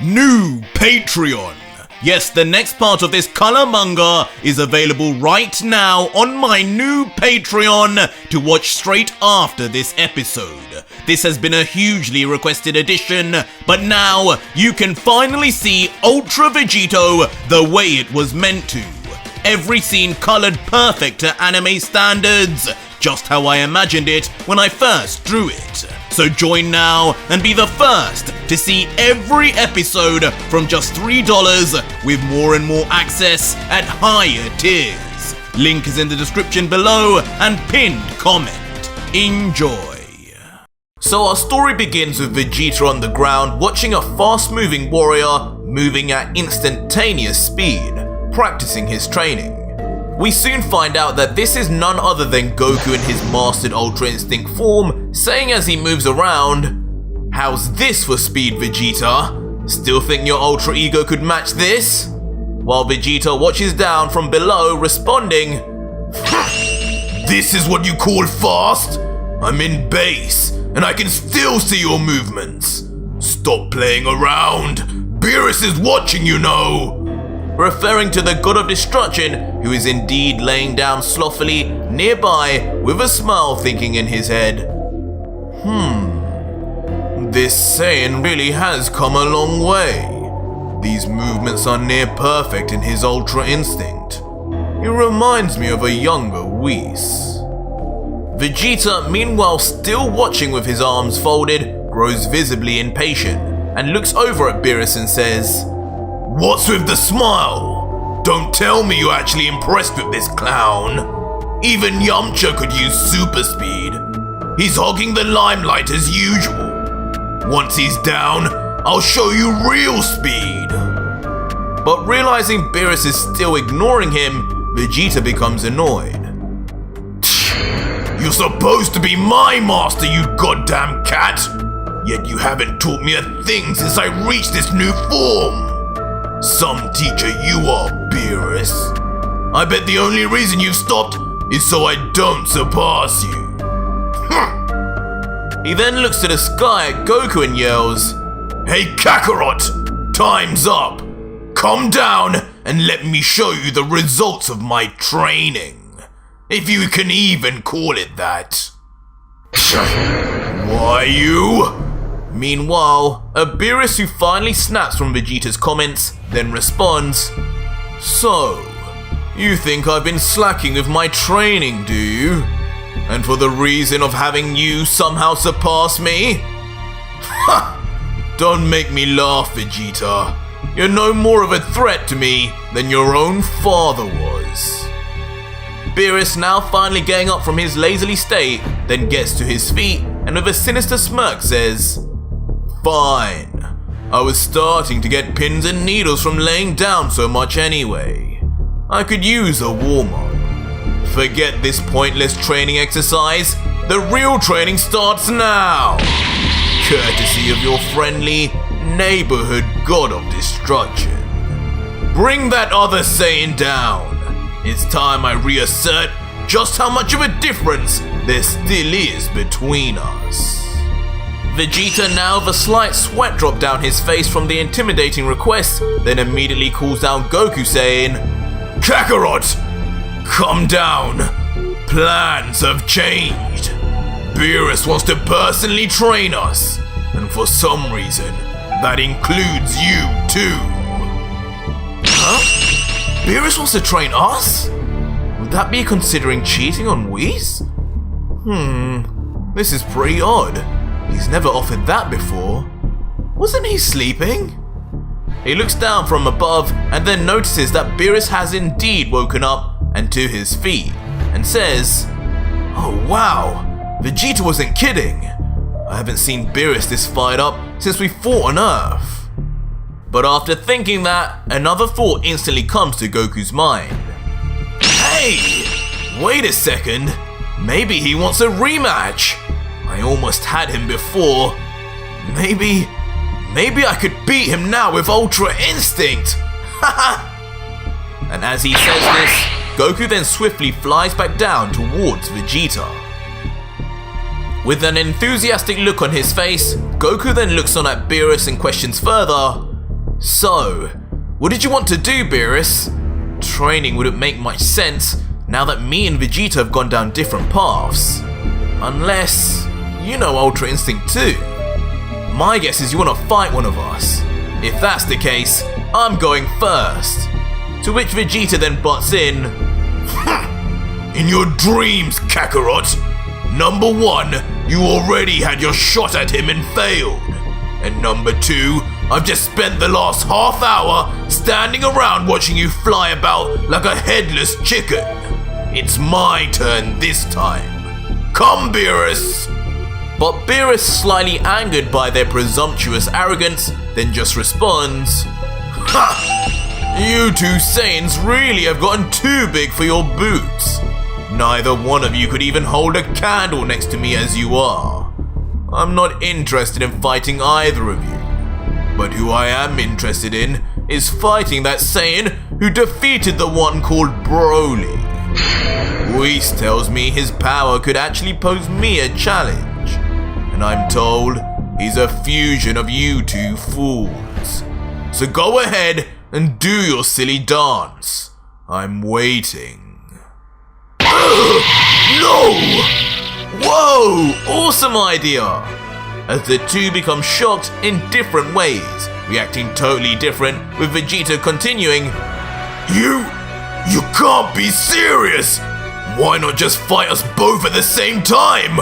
New Patreon. Yes, the next part of this color manga is available right now on my new Patreon to watch straight after this episode. This has been a hugely requested addition, but now you can finally see Ultra Vegito the way it was meant to. Every scene colored perfect to anime standards, just how I imagined it when I first drew it. So join now and be the first to see every episode from just $3 with more and more access at higher tiers. Link is in the description below and pinned comment. Enjoy. So our story begins with Vegeta on the ground watching a fast-moving warrior moving at instantaneous speed, practicing his training. We soon find out that this is none other than Goku in his mastered Ultra Instinct form, saying as he moves around, "How's this for speed, Vegeta? Still think your Ultra Ego could match this?" While Vegeta watches down from below, responding, "This is what you call fast? I'm in base, and I can still see your movements. Stop playing around. Beerus is watching, you know." Referring to the god of destruction, who is indeed laying down slothfully nearby with a smile, thinking in his head, this Saiyan really has come a long way. These movements are near perfect in his Ultra Instinct. He reminds me of a younger Whis. Vegeta, meanwhile still watching with his arms folded, grows visibly impatient and looks over at Beerus and says, "What's with the smile? Don't tell me you're actually impressed with this clown. Even Yamcha could use super speed. He's hogging the limelight as usual. Once he's down, I'll show you real speed." But realizing Beerus is still ignoring him, Vegeta becomes annoyed. "You're supposed to be my master, you goddamn cat! Yet you haven't taught me a thing since I reached this new form. Some teacher you are, Beerus. I bet the only reason you've stopped is so I don't surpass you." He then looks to the sky at Goku and yells, "Hey Kakarot, time's up. Come down and let me show you the results of my training. If you can even call it that." "Why you?" Meanwhile, a Beerus who finally snaps from Vegeta's comments, then responds, "So, you think I've been slacking with my training, do you? And for the reason of having you somehow surpass me? Ha! Don't make me laugh, Vegeta. You're no more of a threat to me than your own father was." Beerus, now finally getting up from his lazily state, then gets to his feet and with a sinister smirk says, "Fine. I was starting to get pins and needles from laying down so much anyway. I could use a warm-up. Forget this pointless training exercise. The real training starts now. Courtesy of your friendly neighborhood god of destruction. Bring that other Saiyan down. It's time I reassert just how much of a difference there still is between us." Vegeta, now with a slight sweat drop down his face from the intimidating request, then immediately calls down Goku saying, "Kakarot, come down. Plans have changed. Beerus wants to personally train us, and for some reason, that includes you too." Huh? Beerus wants to train us? Would that be considering cheating on Whis? This is pretty odd. He's never offered that before. Wasn't he sleeping? He looks down from above and then notices that Beerus has indeed woken up and to his feet, and says, "Oh wow, Vegeta wasn't kidding. I haven't seen Beerus this fired up since we fought on Earth." But after thinking that, another thought instantly comes to Goku's mind. "Hey, wait a second. Maybe he wants a rematch. I almost had him before. Maybe I could beat him now with Ultra Instinct. Haha." And as he says this, Goku then swiftly flies back down towards Vegeta. With an enthusiastic look on his face, Goku then looks on at Beerus and questions further, So, what did you want to do, Beerus? Training wouldn't make much sense now that me and Vegeta have gone down different paths. Unless, you know Ultra Instinct too. My guess is you want to fight one of us. If that's the case, I'm going first. To which Vegeta then butts in. In your dreams, Kakarot. Number 1, you already had your shot at him and failed. And number 2, I've just spent the last half hour standing around watching you fly about like a headless chicken. It's my turn this time. Come, Beerus! But Beerus, slightly angered by their presumptuous arrogance, then just responds, Ha! You two Saiyans really have gotten too big for your boots. Neither one of you could even hold a candle next to me as you are. I'm not interested in fighting either of you. But who I am interested in is fighting that Saiyan who defeated the one called Broly. Whis tells me his power could actually pose me a challenge. And I'm told he's a fusion of you two fools. So go ahead and do your silly dance. I'm waiting. No! Whoa! Awesome idea! As the two become shocked in different ways, reacting totally different, with Vegeta continuing, You can't be serious! Why not just fight us both at the same time?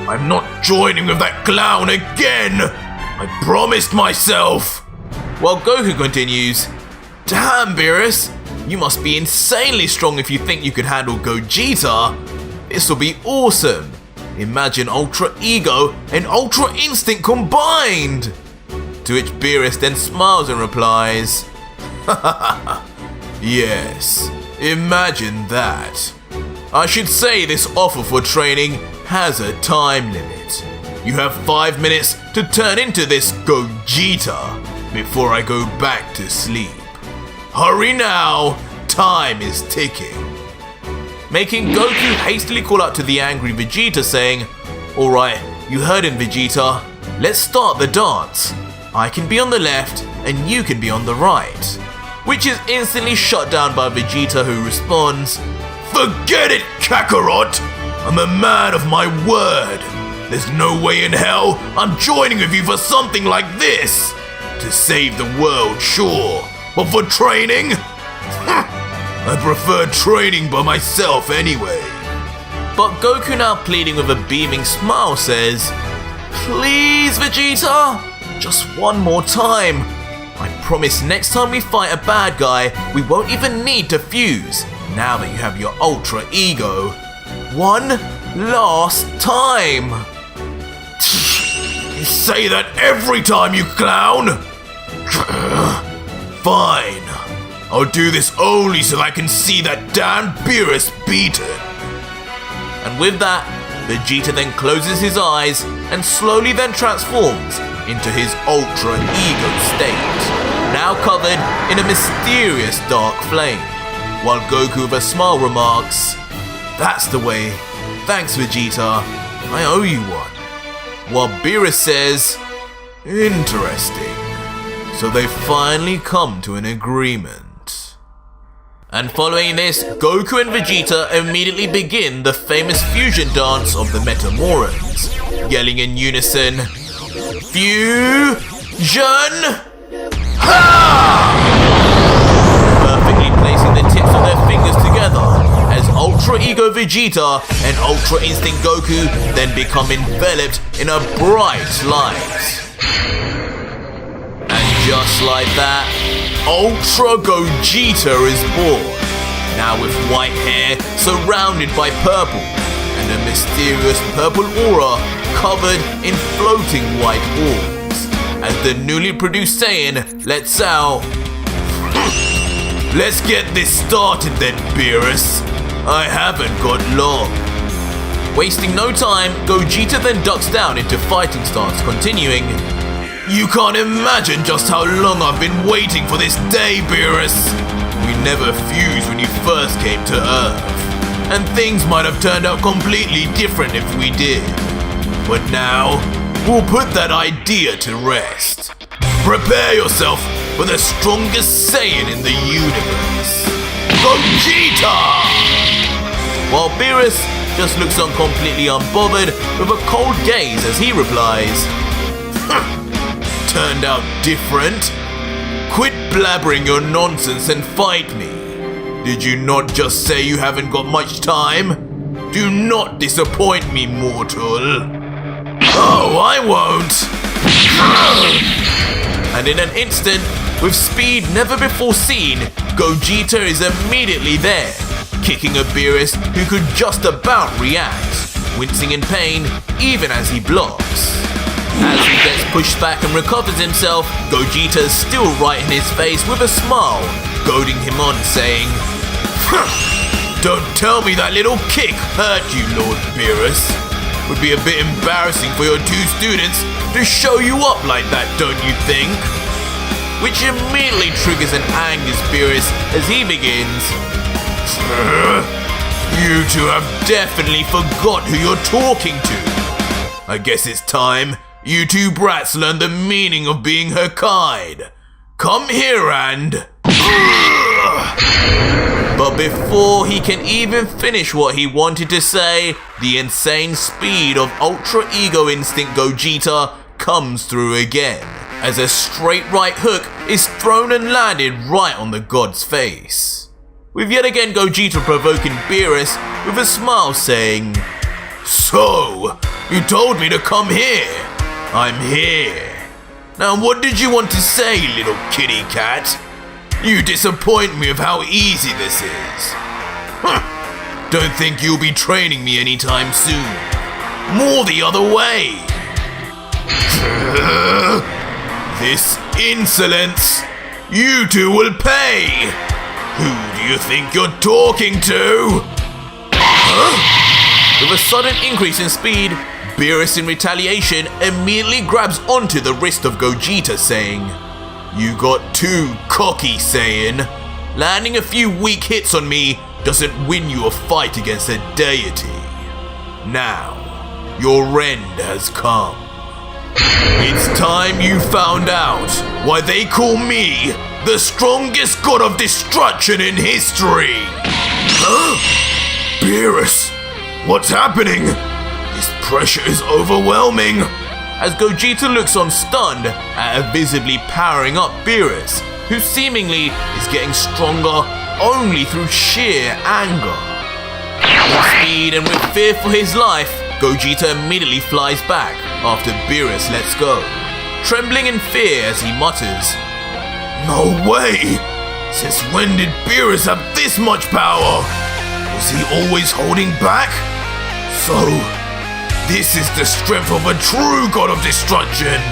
I'm not joining with that clown again! I promised myself! While Goku continues, Damn, Beerus! You must be insanely strong if you think you could handle Gogeta! This'll be awesome! Imagine Ultra Ego and Ultra Instinct combined! To which Beerus then smiles and replies, Yes, imagine that. I should say this offer for training has a time limit. You have 5 minutes to turn into this Gogeta before I go back to sleep. Hurry now, time is ticking. Making Goku hastily call out to the angry Vegeta saying, Alright, you heard him, Vegeta. Let's start the dance. I can be on the left and you can be on the right. Which is instantly shut down by Vegeta, who responds, Forget it, Kakarot! I'm a man of my word. There's no way in hell I'm joining with you for something like this. To save the world, sure, but for training? I prefer training by myself anyway. But Goku, now pleading with a beaming smile, says, Please, Vegeta, just one more time. I promise next time we fight a bad guy, we won't even need to fuse, now that you have your Ultra Ego. One last time. You say that every time, you clown. Fine. I'll do this only so I can see that damn Beerus beaten. And with that, Vegeta then closes his eyes and slowly then transforms into his Ultra Ego state, now covered in a mysterious dark flame, while Goku with a smile remarks, That's the way. Thanks, Vegeta. I owe you one. While Beerus says, Interesting. So they finally come to an agreement. And following this, Goku and Vegeta immediately begin the famous fusion dance of the Metamorans, yelling in unison, Fusion! Ha! Perfectly placing the tips of their fingers together, as Ultra Ego Vegeta and Ultra Instinct Goku then become enveloped in a bright light. And just like that, Ultra Gogeta is born, now with white hair surrounded by purple, and a mysterious purple aura covered in floating white orbs, as the newly produced Saiyan lets out, Let's get this started then, Beerus. I haven't got long. Wasting no time, Gogeta then ducks down into fighting stance, continuing, You can't imagine just how long I've been waiting for this day, Beerus. We never fused when you first came to Earth, and things might have turned out completely different if we did. But now, we'll put that idea to rest. Prepare yourself for the strongest Saiyan in the universe, Vegeta! While Beerus just looks on completely unbothered with a cold gaze as he replies, "Turned out different? Quit blabbering your nonsense and fight me. Did you not just say you haven't got much time? Do not disappoint me, mortal." "Oh, I won't." And in an instant, with speed never before seen, Gogeta is immediately there, kicking a Beerus who could just about react, wincing in pain even as he blocks. As he gets pushed back and recovers himself, Gogeta is still right in his face with a smile, goading him on, saying, "Don't tell me that little kick hurt you, Lord Beerus. Would be a bit embarrassing for your two students to show you up like that, don't you think?" Which immediately triggers and angers Beerus as he begins, "You two have definitely forgot who you're talking to. I guess it's time you two brats learn the meaning of being her kind. Come here and..." But before he can even finish what he wanted to say, the insane speed of Ultra Ego Instinct Gogeta comes through again, as a straight right hook is thrown and landed right on the god's face. With yet again Gogeta provoking Beerus with a smile, saying, "So, you told me to come here. I'm here. Now what did you want to say, little kitty cat? You disappoint me with how easy this is. Don't think you'll be training me anytime soon. More the other way. This insolence, you two will pay. Who do you think you're talking to?" With a sudden increase in speed, Beerus in retaliation immediately grabs onto the wrist of Gogeta, saying, "You got too cocky, Saiyan. Landing a few weak hits on me doesn't win you a fight against a deity. Now, your end has come. It's time you found out why they call me the strongest god of destruction in history." Huh? Beerus, what's happening? This pressure is overwhelming. As Gogeta looks on stunned at a visibly powering up Beerus, who seemingly is getting stronger only through sheer anger. With speed and with fear for his life, Gogeta immediately flies back after Beerus lets go, trembling in fear as he mutters, "No way! Since when did Beerus have this much power? Was he always holding back? So, this is the strength of a true god of destruction."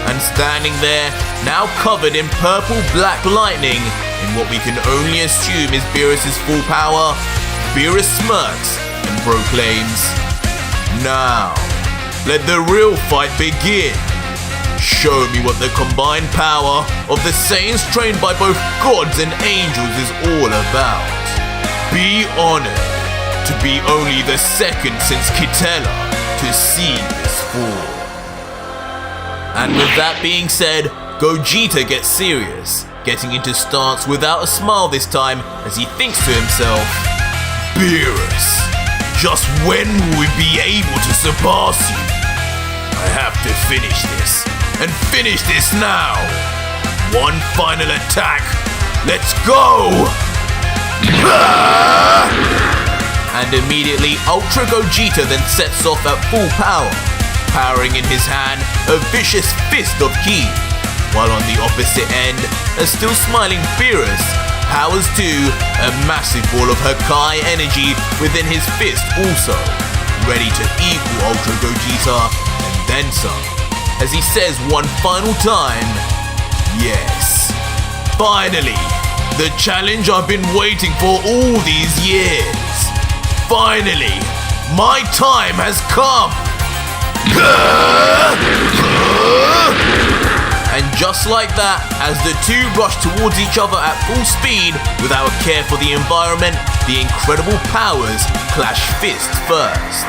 And standing there, now covered in purple-black lightning, in what we can only assume is Beerus' full power, Beerus smirks and proclaims, "Now, let the real fight begin. Show me what the combined power of the Saiyans trained by both gods and angels is all about. Be honored to be only the second since Kitela to see this fall." And with that being said, Gogeta gets serious, getting into stance without a smile this time as he thinks to himself, "Beerus, just when will we be able to surpass you? I have to finish this, and finish this now. One final attack. Let's go!" And immediately Ultra Gogeta then sets off at full power, powering in his hand a vicious fist of ki, while on the opposite end, a still smiling Beerus powers to a massive ball of her Kai energy within his fist also, ready to equal Ultra Gogeta and then some, as he says one final time, "Yes, finally, the challenge I've been waiting for all these years. Finally, my time has come." And just like that, as the two rush towards each other at full speed without a care for the environment, the incredible powers clash fists first.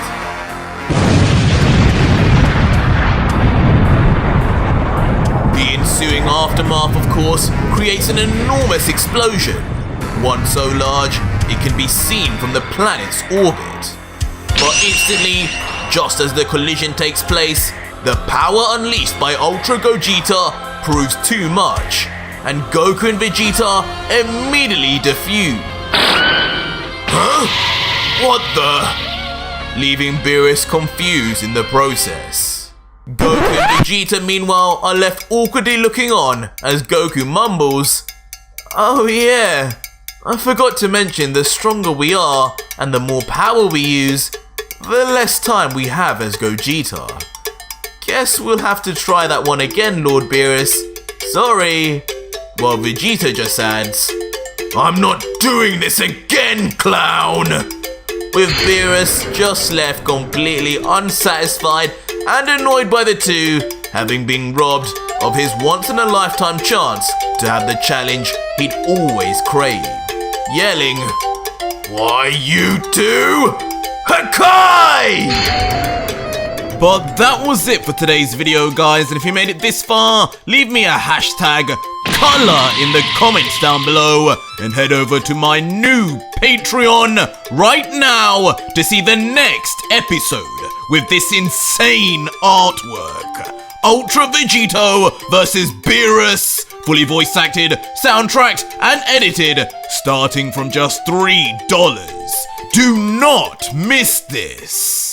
The ensuing aftermath, of course, creates an enormous explosion, one so large it can be seen from the planet's orbit. But instantly, just as the collision takes place, the power unleashed by Ultra Gogeta proves too much, and Goku and Vegeta immediately defuse. Huh? What the? Leaving Beerus confused in the process. Goku and Vegeta, meanwhile, are left awkwardly looking on as Goku mumbles, "Oh yeah, I forgot to mention the stronger we are and the more power we use, the less time we have as Gogeta. Guess we'll have to try that one again, Lord Beerus. Sorry." While Vegeta just adds, "I'm not doing this again, clown!" With Beerus just left completely unsatisfied and annoyed by the two, having been robbed of his once-in-a-lifetime chance to have the challenge he'd always craved, yelling, "Why you two? Hakai!" But that was it for today's video, guys, and if you made it this far, leave me a hashtag color in the comments down below, and head over to my new Patreon right now to see the next episode with this insane artwork. Ultra Vegito vs Beerus, fully voice acted, soundtracked, and edited, starting from just $3. Do not miss this.